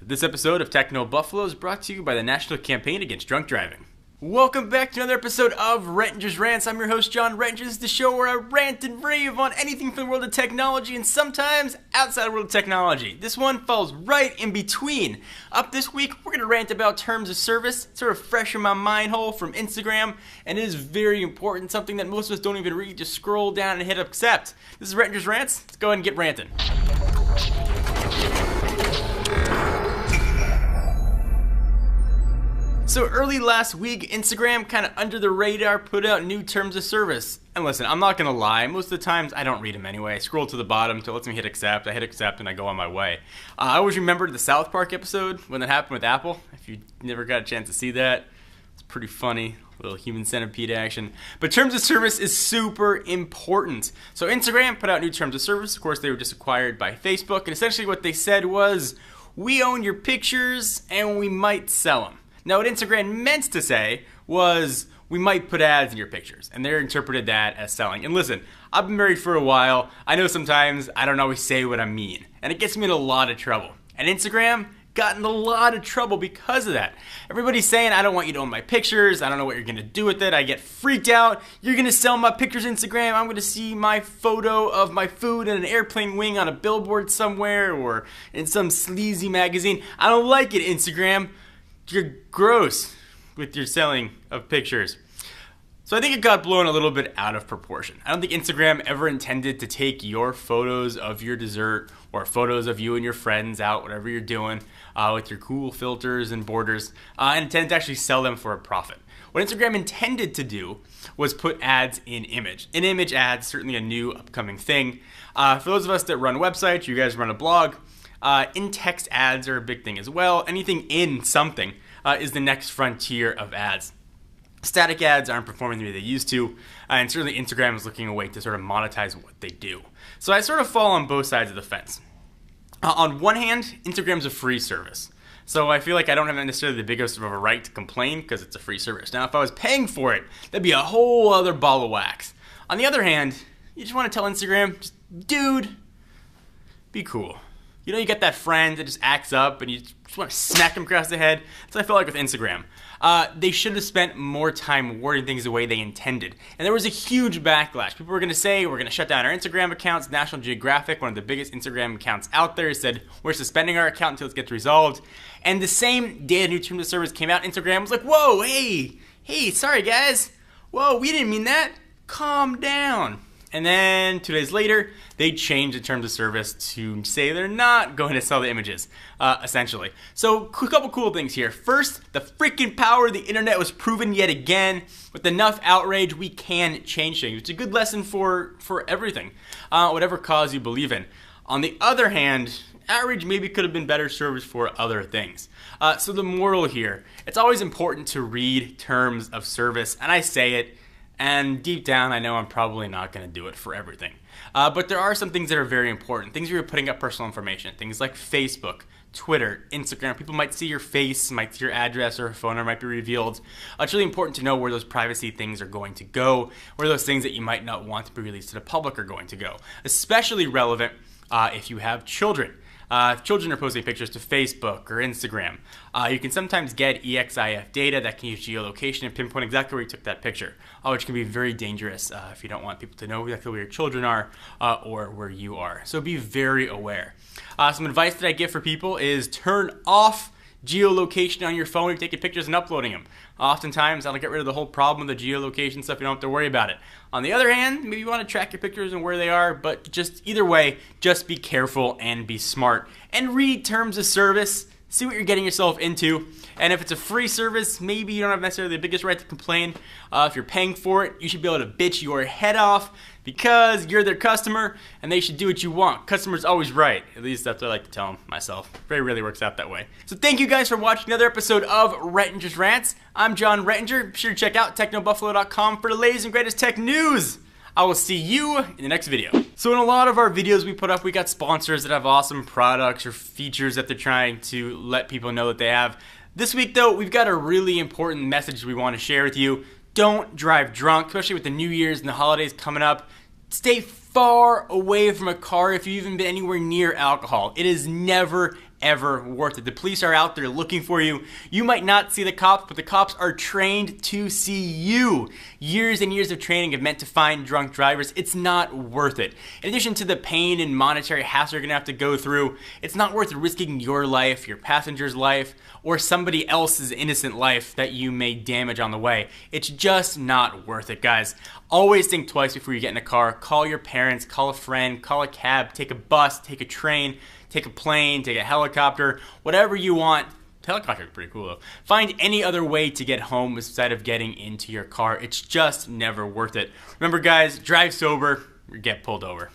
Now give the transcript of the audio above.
This episode of Techno Buffalo is brought to you by the National Campaign Against Drunk Driving. Welcome back to another episode of Rettinger's Rants. I'm your host, John Rettinger. This is the show where I rant and rave on anything from the world of technology and sometimes outside the world of technology. This one falls right in between. Up this week, we're going to rant about terms of service. It's sort of fresh in my mind hole from Instagram, and it is very important, something that most of us don't even read. Just scroll down and hit accept. This is Rettinger's Rants. Let's go ahead and get ranting. So early last week, Instagram, kind of under the radar, put out new terms of service. And listen, I'm not going to lie, most of the times I don't read them anyway. I scroll to the bottom until it lets me hit accept. I hit accept and I go on my way. I always remember the South Park episode when that happened with Apple. If you never got a chance to see that, it's pretty funny. A little human centipede action. But terms of service is super important. So Instagram put out new terms of service. Of course, they were just acquired by Facebook. And essentially what they said was, we own your pictures and we might sell them. Now, what Instagram meant to say was, we might put ads in your pictures, and they interpreted that as selling. And listen, I've been married for a while. I know sometimes I don't always say what I mean, and it gets me in a lot of trouble. And Instagram got in a lot of trouble because of that. Everybody's saying, I don't want you to own my pictures. I don't know what you're going to do with it. I get freaked out. You're going to sell my pictures Instagram. I'm going to see my photo of my food in an airplane wing on a billboard somewhere or in some sleazy magazine. I don't like it, Instagram. You're gross with your selling of pictures. So I think it got blown a little bit out of proportion. I don't think Instagram ever intended to take your photos of your dessert or photos of you and your friends out, whatever you're doing, with your cool filters and borders, and intended to actually sell them for a profit. What Instagram intended to do was put ads in image. In-image ads, certainly a new upcoming thing. For those of us that run websites, you guys run a blog, in-text ads are a big thing as well. Anything in something is the next frontier of ads. Static ads aren't performing the way they used to, and certainly Instagram is looking a way to sort of monetize what they do. So I sort of fall on both sides of the fence. On one hand, Instagram's a free service. So I feel like I don't have necessarily the biggest of a right to complain because it's a free service. Now, if I was paying for it, that'd be a whole other ball of wax. On the other hand, you just want to tell Instagram, just, dude, be cool. You know, you get that friend that just acts up and you just want to smack them across the head. That's what I felt like with Instagram. They should have spent more time wording things the way they intended. And there was a huge backlash. People were going to say, we're going to shut down our Instagram accounts. National Geographic, one of the biggest Instagram accounts out there, said, we're suspending our account until it gets resolved. And the same day the new terms of service came out, Instagram was like, whoa, hey, sorry guys. Whoa, we didn't mean that. Calm down. And then 2 days later, they changed the terms of service to say they're not going to sell the images, essentially. So a couple cool things here. First, the freaking power of the internet was proven yet again. With enough outrage, we can change things. It's a good lesson for everything, whatever cause you believe in. On the other hand, outrage maybe could have been better served for other things. So the moral here, it's always important to read terms of service, and I say it, and deep down, I know I'm probably not going to do it for everything. But there are some things that are very important. Things where you're putting up personal information. Things like Facebook, Twitter, Instagram. People might see your face, might see your address, or a phone number might be revealed. It's really important to know where those privacy things are going to go, where those things that you might not want to be released to the public are going to go. Especially relevant if you have children. If children are posting pictures to Facebook or Instagram, you can sometimes get EXIF data that can use geolocation and pinpoint exactly where you took that picture, which can be very dangerous if you don't want people to know exactly where your children are or where you are. So be very aware. Some advice that I give for people is turn off geolocation on your phone when you're taking pictures and uploading them. Oftentimes, that'll get rid of the whole problem of the geolocation stuff. You don't have to worry about it. On the other hand, maybe you want to track your pictures and where they are, but just either way, just be careful and be smart. And read terms of service. See what you're getting yourself into. And if it's a free service, maybe you don't have necessarily the biggest right to complain. If you're paying for it, you should be able to bitch your head off because you're their customer and they should do what you want. Customer's always right. At least that's what I like to tell them myself. Very rarely works out that way. So thank you guys for watching another episode of Rettinger's Rants. I'm John Rettinger. Be sure to check out technobuffalo.com for the latest and greatest tech news. I will see you in the next video. So in a lot of our videos we put up, we got sponsors that have awesome products or features that they're trying to let people know that they have. This week though, we've got a really important message we want to share with you. Don't drive drunk, especially with the New Year's and the holidays coming up. Stay far away from a car if you've even been anywhere near alcohol. It is never ever worth it. The police are out there looking for you. You might not see the cops, but the cops are trained to see you. Years and years of training have meant to find drunk drivers. It's not worth it. In addition to the pain and monetary hassle you're gonna have to go through, it's not worth risking your life, your passenger's life, or somebody else's innocent life that you may damage on the way. It's just not worth it, guys. Always think twice before you get in a car. Call your parents, call a friend, call a cab, take a bus, take a train, take a plane, take a helicopter, whatever you want. Helicopter is pretty cool though. Find any other way to get home instead of getting into your car. It's just never worth it. Remember guys, drive sober or get pulled over.